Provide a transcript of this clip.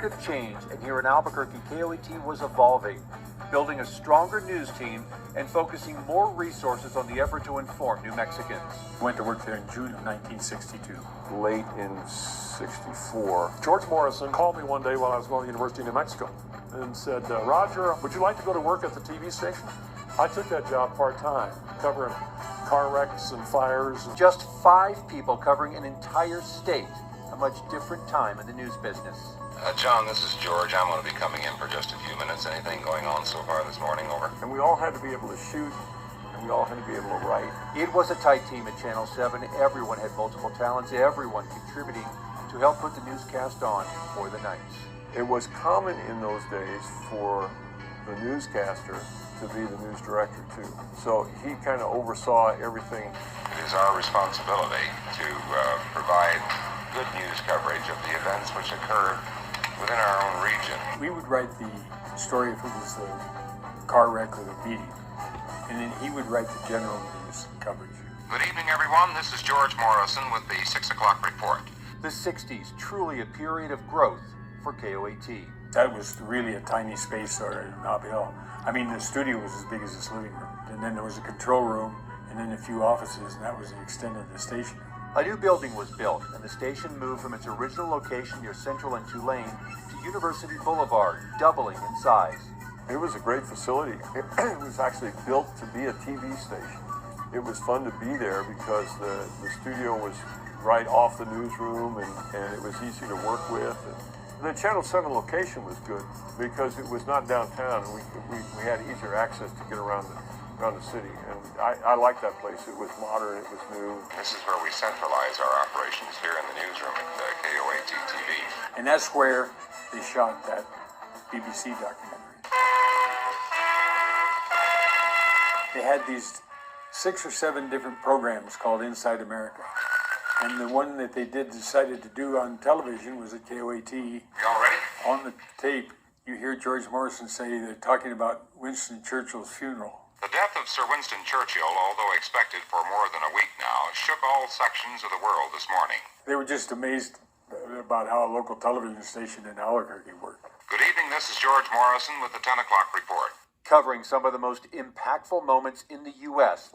period of change, and here in Albuquerque, KOAT was evolving, building a stronger news team and focusing more resources on the effort to inform New Mexicans. Went to work there in June of 1962. Late in 64. George Morrison called me one day while I was going to the University of New Mexico and said, Roger, would you like to go to work at the TV station? I took that job part-time, covering car wrecks and fires. Just 5 people covering an entire state, a much different time in the news business. John, this is George. I'm going to be coming in for just a few minutes. Anything going on so far this morning? Over. And we all had to be able to shoot, and we all had to be able to write. It was a tight team at Channel 7. Everyone had multiple talents, everyone contributing to help put the newscast on for the nights. It was common in those days for the newscaster to be the news director too. So he kind of oversaw everything. It is our responsibility to provide good news coverage of the events which occur within our own region. We would write the story if it was the car wreck or the meeting, and then he would write the general news coverage. Good evening, everyone. This is George Morrison with the 6 o'clock report. The 60s, truly a period of growth for KOAT. That was really a tiny space there in Nob Hill. I mean, the studio was as big as this living room. And then there was a control room, and then a few offices, and that was the extent of the station. A new building was built, and the station moved from its original location near Central and Tulane to University Boulevard, doubling in size. It was a great facility. It was actually built to be a TV station. It was fun to be there because the studio was right off the newsroom, and it was easy to work with. And the Channel 7 location was good because it was not downtown. We had easier access to get around the city. And I liked that place. It was modern, it was new. This is where we centralize our operations here in the newsroom at KOAT TV. And that's where they shot that BBC documentary. They had these 6 or 7 different programs called Inside America. And the one that they decided to do on television was at KOAT. You all ready? On the tape, you hear George Morrison say they're talking about Winston Churchill's funeral. The death of Sir Winston Churchill, although expected for more than a week now, shook all sections of the world this morning. They were just amazed about how a local television station in Albuquerque worked. Good evening, this is George Morrison with the 10 o'clock report. Covering some of the most impactful moments in the U.S.